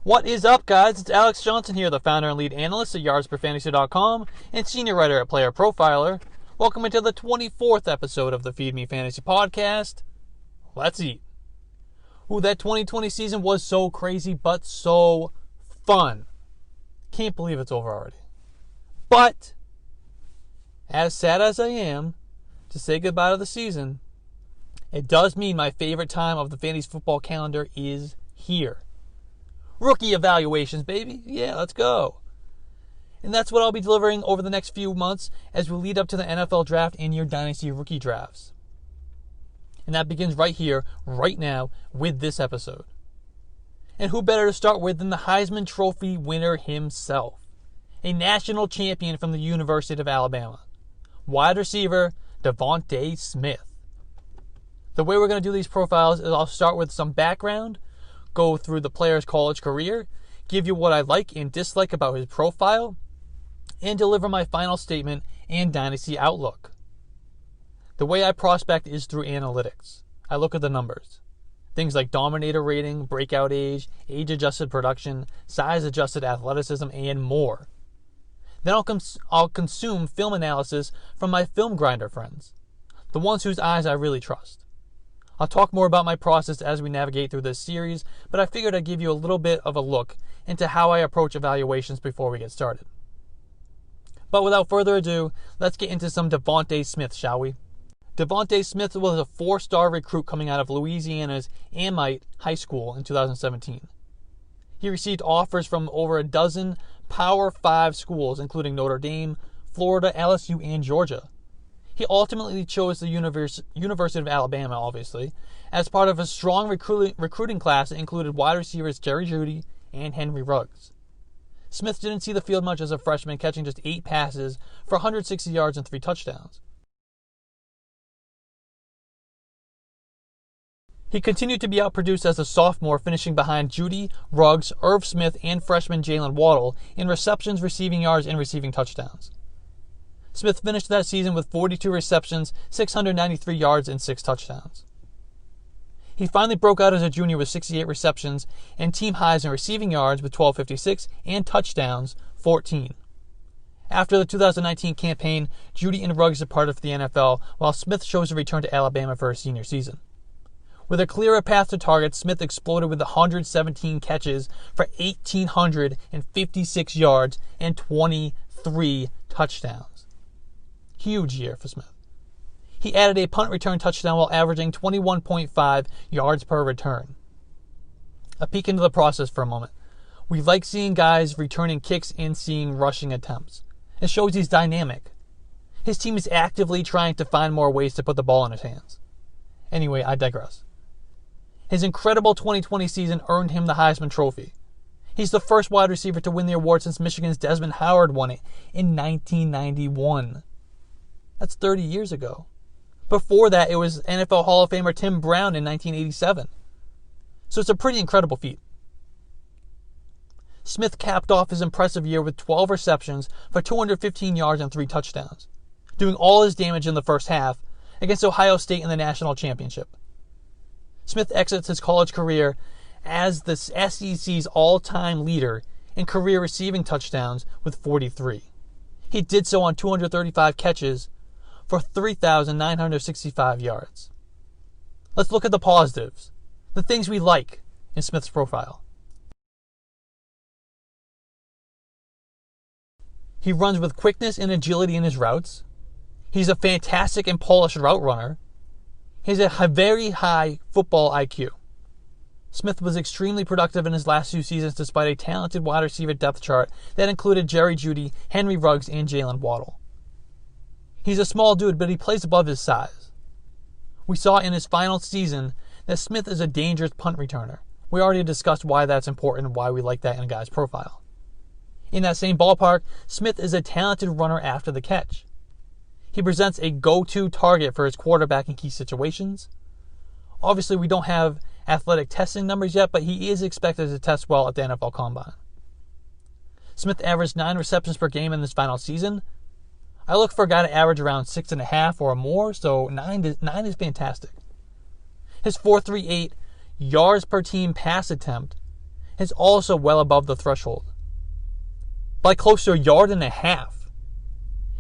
What is up, guys? It's Alex Johnson here, the founder and lead analyst at yardsperfantasy.com and senior writer at Player Profiler. Welcome into the 24th episode of the Feed Me Fantasy podcast. Let's eat. Ooh, that 2020 season was so crazy, but so fun. Can't believe it's over already. But, as sad as I am to say goodbye to the season, it does mean my favorite time of the fantasy football calendar is here. Rookie evaluations, baby. Yeah, let's go. And that's what I'll be delivering over the next few months as we lead up to the NFL draft and your dynasty rookie drafts. And that begins right here, right now, with this episode. And who better to start with than the Heisman Trophy winner himself, a national champion from the University of Alabama, wide receiver Devonta Smith. The way we're going to do these profiles is I'll start with some background, go through the player's college career, give you what I like and dislike about his profile, and deliver my final statement and dynasty outlook. The way I prospect is through analytics. I look at the numbers. Things like dominator rating, breakout age-adjusted production, size-adjusted athleticism, and more. Then I'll consume film analysis from my film grinder friends, the ones whose eyes I really trust. I'll talk more about my process as we navigate through this series, but I figured I'd give you a little bit of a look into how I approach evaluations before we get started. But without further ado, let's get into some Devonta Smith, shall we? Devonta Smith was a 4-star recruit coming out of Louisiana's Amite High School in 2017. He received offers from over a dozen Power 5 schools, including Notre Dame, Florida, LSU, and Georgia. He ultimately chose the University of Alabama, obviously, as part of a strong recruiting class that included wide receivers Jerry Jeudy and Henry Ruggs. Smith didn't see the field much as a freshman, catching just 8 passes for 160 yards and 3 touchdowns. He continued to be outproduced as a sophomore, finishing behind Jeudy, Ruggs, Irv Smith, and freshman Jalen Waddle in receptions, receiving yards, and receiving touchdowns. Smith finished that season with 42 receptions, 693 yards, and 6 touchdowns. He finally broke out as a junior with 68 receptions and team highs in receiving yards with 1256 and touchdowns 14. After the 2019 campaign, Jeudy and Ruggs departed for the NFL, while Smith chose to return to Alabama for his senior season. With a clearer path to target, Smith exploded with 117 catches for 1,856 yards and 23 touchdowns. Huge year for Smith. He added a punt return touchdown while averaging 21.5 yards per return. A peek into the process for a moment. We like seeing guys returning kicks and seeing rushing attempts. It shows he's dynamic. His team is actively trying to find more ways to put the ball in his hands. Anyway, I digress. His incredible 2020 season earned him the Heisman Trophy. He's the first wide receiver to win the award since Michigan's Desmond Howard won it in 1991. That's 30 years ago. Before that, it was NFL Hall of Famer Tim Brown in 1987. So it's a pretty incredible feat. Smith capped off his impressive year with 12 receptions for 215 yards and 3 touchdowns, doing all his damage in the first half against Ohio State in the national championship. Smith exits his college career as the SEC's all-time leader in career receiving touchdowns with 43. He did so on 235 catches for 3,965 yards. Let's look at the positives, the things we like in Smith's profile. He runs with quickness and agility in his routes. He's a fantastic and polished route runner. He has a very high football IQ. Smith was extremely productive in his last 2 seasons despite a talented wide receiver depth chart that included Jerry Jeudy, Henry Ruggs, and Jalen Waddle. He's a small dude, but he plays above his size. We saw in his final season that Smith is a dangerous punt returner. We already discussed why that's important and why we like that in a guy's profile. In that same ballpark, Smith is a talented runner after the catch. He presents a go-to target for his quarterback in key situations. Obviously, we don't have athletic testing numbers yet, but he is expected to test well at the NFL Combine. Smith averaged 9 receptions per game in this final season. I look for a guy to average around 6.5 or more, so 9 is fantastic. His 4.38 yards per team pass attempt is also well above the threshold, by close to 1.5 yards.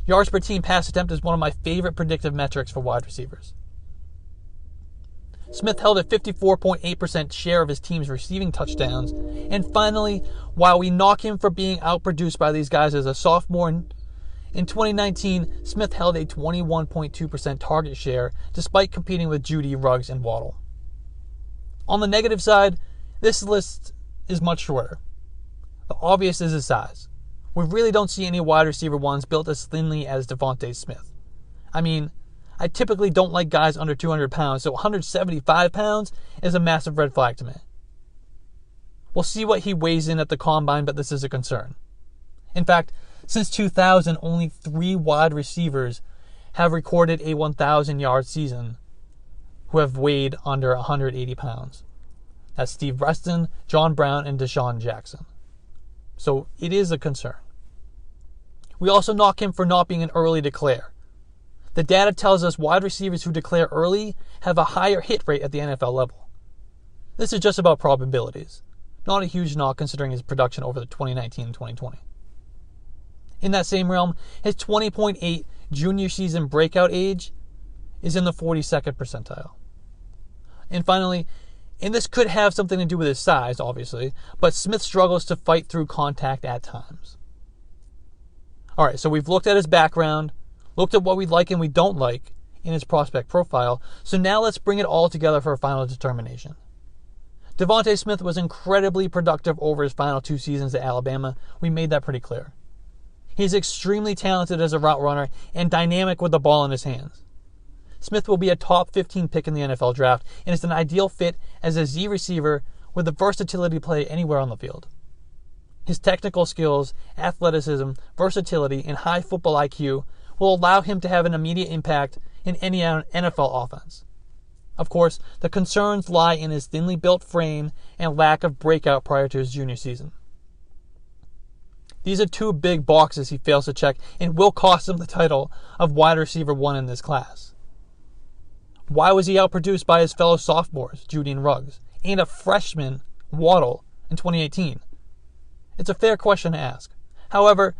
Yards per team pass attempt is one of my favorite predictive metrics for wide receivers. Smith held a 54.8% share of his team's receiving touchdowns. And finally, while we knock him for being outproduced by these guys as a sophomore, in 2019, Smith held a 21.2% target share despite competing with Jeudy, Ruggs, and Waddle. On the negative side, this list is much shorter. The obvious is his size. We really don't see any wide receiver ones built as thinly as Devonta Smith. I mean, I typically don't like guys under 200 pounds, so 175 pounds is a massive red flag to me. We'll see what he weighs in at the combine, but this is a concern. In fact, since 2000, only 3 wide receivers have recorded a 1,000-yard season who have weighed under 180 pounds. That's Steve Reston, John Brown, and Deshaun Jackson. So it is a concern. We also knock him for not being an early declare. The data tells us wide receivers who declare early have a higher hit rate at the NFL level. This is just about probabilities, not a huge knock considering his production over the 2019 and 2020. In that same realm, his 20.8 junior season breakout age is in the 42nd percentile. And finally, and this could have something to do with his size, obviously, but Smith struggles to fight through contact at times. Alright, so we've looked at his background, looked at what we like and we don't like in his prospect profile, so now let's bring it all together for a final determination. Devonta Smith was incredibly productive over his final 2 seasons at Alabama. We made that pretty clear. He's extremely talented as a route runner and dynamic with the ball in his hands. Smith will be a top 15 pick in the NFL draft and is an ideal fit as a Z receiver with the versatility to play anywhere on the field. His technical skills, athleticism, versatility, and high football IQ will allow him to have an immediate impact in any NFL offense. Of course, the concerns lie in his thinly built frame and lack of breakout prior to his junior season. These are 2 big boxes he fails to check and will cost him the title of wide receiver 1 in this class. Why was he outproduced by his fellow sophomores, Jeudy and Ruggs, and a freshman, Waddle, in 2018? It's a fair question to ask. However,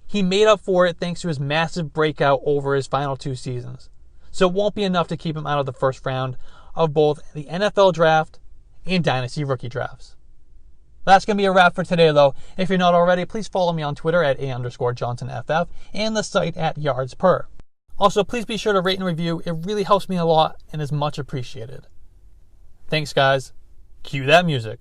he made up for it thanks to his massive breakout over his final 2 seasons. So it won't be enough to keep him out of the first round of both the NFL draft and Dynasty rookie drafts. That's going to be a wrap for today, though. If you're not already, please follow me on Twitter at @A_JohnsonFF and the site at YardsPer. Also, please be sure to rate and review. It really helps me a lot and is much appreciated. Thanks, guys. Cue that music.